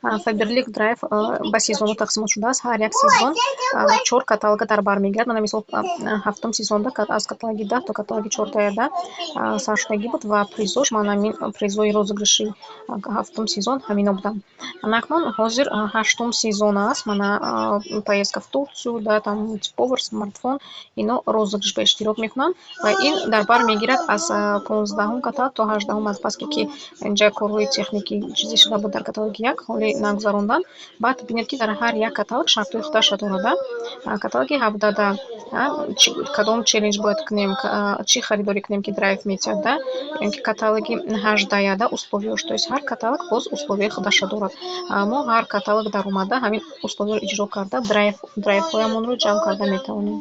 Faberlic Drive ба сезонҳо тақсим шудааст. Ҳар як сезон 4 каталога дар бар мегирад. Мана мисол ҳафтум сезонда аз каталоги 10 то каталоги 14 саршудагӣ буд ва призош мана ҳамин призои розыгрыши ҳафтум сезон ҳамино буданд. Акнун ҳозир ҳаштум сезон аст. Мана поездка в Турцию, да, там мультиповар, смартфон ино розыгрыш ба иштирок мекунанд ва ин дар бар мегирад аз 15 каталог то 18 аст. Паски ки инҷа корҳои техникӣ чизе шуда буд дар каталоги як ҳоли нагузарондан. Баъд бинед ки дар ҳар як каталог шартҳои худаша дорад. Каталоги 17 кадом челленҷ бояд кунем, чӣ харидорӣ кунем ки драйв метиҳад, ё ки каталоги 18 условиёш, то есть ҳар каталог боз условияи худаша дорад. Мо ҳар каталог дар омада ҳамин условиёро иҷро карда драйвҳоямонро ҷамъ карда метавонем.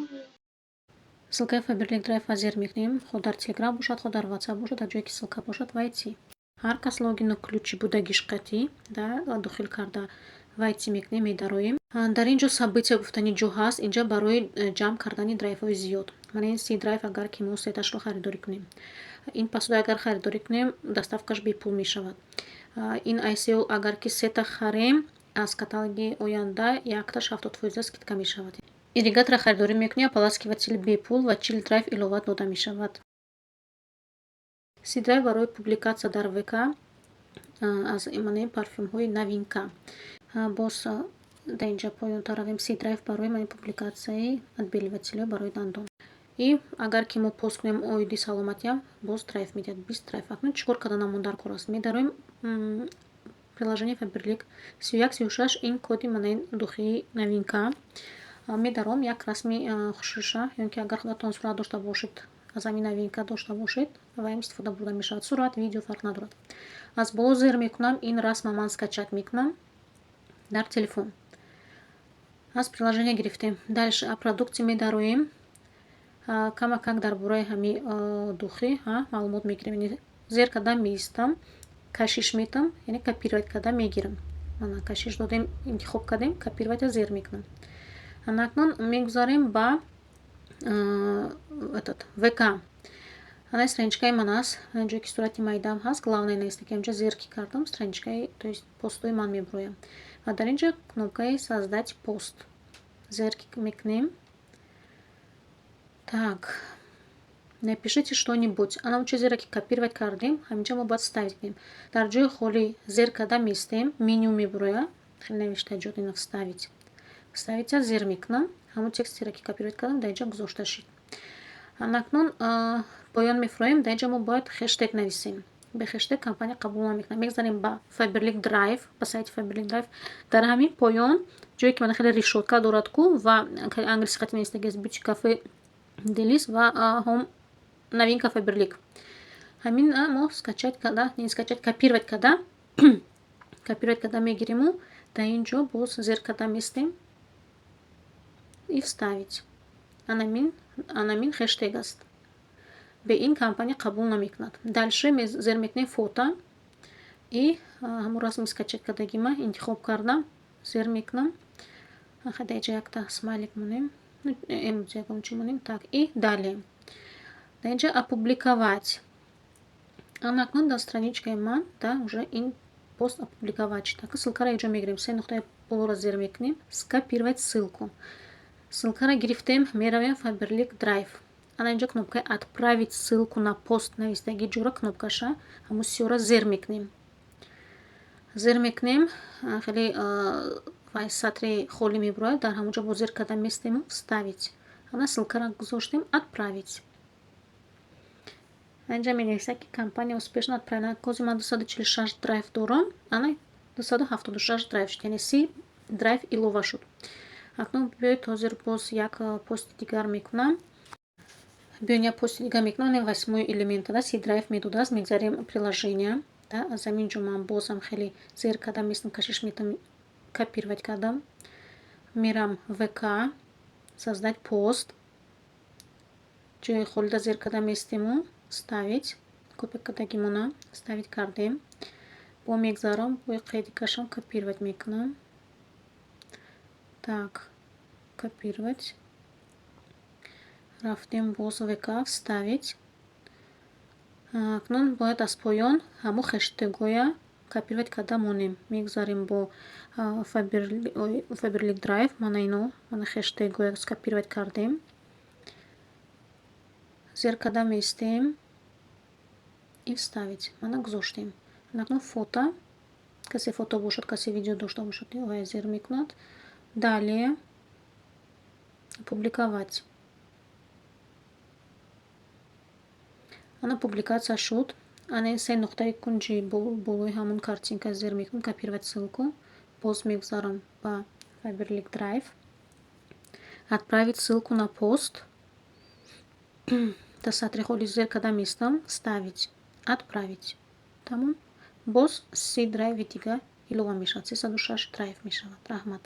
Ссылкаи Faberlic Drive азир мекунем. Хо дар Telegram бошад, хо дар WhatsApp бошад, дар ҷое ки ссылка бошад вайти. Ҳар кас логину ключи будагиш қатӣ да дохил карда вайти мекунем, медароем. Дар ин ҷо события гуфтани ҷо ҳаст. Инҷа барои ҷамъ кардани драйвҳои зиёд. Мана ин 30 драйв агар ки мо сеташро харидорӣ кунем. Ин пасуда агар харидорӣ кунем, доставкаш бепул мешавад. Ин ICO агар ки сета харем, аз каталоги оянда якташ 70% скидка мешавад. Ирригатора харидорӣ мекунем, ополаскиватели бепул ва 40 драйв илова дода мешавад. 30 драйв барои публикация дар ВК аз имани парфюмҳои новинка. Боз дар инҷа поёнтар равем 30 драйв барои мани публикацияи отбеливателиҳо барои дандон. И агар ки мо пост кунем оиди саломатиам, боз драйв медиҳад 20 драйв. Акнун чӣ кор карданам дар кор аст? Медароем приложение Faberlic 3136 ин коди манаи духии новинка. Медаром як расми хушуша, ё ки агар худатон сурат дошта бошед, аз ҳамин новинка дошта бошед, ва ин истифода бурда мешавад. Сурат, видео фарқ надорад. Аз боло зер мекунам, ин расма ман скачат мекунам дар телефон. Аз приложение гирифтем. Дальше продукти медароем. Камакак дар бораи ҳами духӣ маълумот мегирем. Зер карда меистам, кашиш метам, яъне копировать карда мегирам. Мана кашиш додем, интихоб кардем, копировать зер мекунам. Акнун мегузарем ба ВК. Ана страничкаи ман аст. Ҷое ки сурати майдам ҳаст, главное нависта ки инҷа зер ки кардам, страничкаи, то есть постҳои ман меброям. Ва дар инҷа кнопкаи создать пост. Зер ки мекунем. Так. Напишите что-нибудь. Ана чизеро ки копировать кардем, ҳаминҷа мо бояд вставить кунем. Дар ҷои холи зер карда меистем, меню меброяд. Хеле навишта ҷо ина вставить. Вставить зер мекунам. Ҳамон текстеро ки копировать кардам дар инҷа гузошта шид. Акнун поён мефроем. Дар инҷа мо бояд хэштег нависем. Бе хэштег компания қабул намекунад. Мегзарем ба Faberlic Drive, ба сайти Faberlic Drive. Дар ҳамин поён ҷое ки мана хеле решотка дорад ку ва англиси хати навистагӣ аст Beauty Cafe Delis ва ҳом новинка Faberlic. Ҳамин мо скачать карда, не скачать, копировать карда копировать карда мегириму дар ин ҷо боз зер карда меистем и вставить. Анамин хэштег аст. Бе ин компания қабул намекунад. Дальше зер мекунем фото и ҳамон расми скачать кардагима интихоб кардам, зер мекунам. Дар инҷа якта смайлик монем, эмодзи монем. Так, и далее. Дар инҷа опубликовать. Акнун дар страничкаи ман да уже ин пост опубликовать. Так, ссылкаро инҷо мегирем. Се нуқтаи болоро зер мекунем, скопировать ссылку. Ссылкаро гирифтем, меравем Faberlic Drive. Ана инҷа кнопкаи отправить ссылку на пост навистагӣ ҷора кнопкаша, ҳамон сиёра зер мекунем. Зер мекунем, хеле вай сатри холи меброяд, дар ҳамон ҷо бо зер карда меистему вставить. Ана ссылкаро гузоштем, отправить. Инҷа менависад ки компания успешно отправлена. Кози ман 246 драйв дорам, ана 276 драйв шуд, яъне 30 драйв илова шуд. Акнун биёед ҳозир боз як пости дигар мекунам. Биёем як пости дигар мекунам. 8 элемента 30 драйв медодааст. Мегзарем приложение. Аз ҳамин ҷо ман бозам хеле зер карда меистам, кашиш метам, копировать кардам. Мерам ВК, создать пост. Ҷои холида зер карда меистему, ставить. Копия кардаги монам, ставить кардем. Бо мегзарам, бо қайди кашам копировать мекунам. Так, копировать. Рафтем боз ВК, вставить. Акнун бояд аз поён ҳамон хэштегоя копировать когда монем. Мегзарим бо Faberlic Drive. Мана ино, мана хэштегу скопировать кардем. Зер когда местем и вставить. Мана гзоштем. Накну фото. Касе фото бошот, касе видео дошто бошот. Зер микнат. Далее опубликовать. Ана публикация шут. Ане сей нухтаи кунджи болой хамун картинка зер микнут. Копировать ссылку. Пост мегзарам по Faberlic Drive. Отправить ссылку на пост. Тасатри холи зер когда местом ставить. Отправить. Тамам. Боз си драйв витига илова мешат. Се садушаш драйв мешават. Рахмат.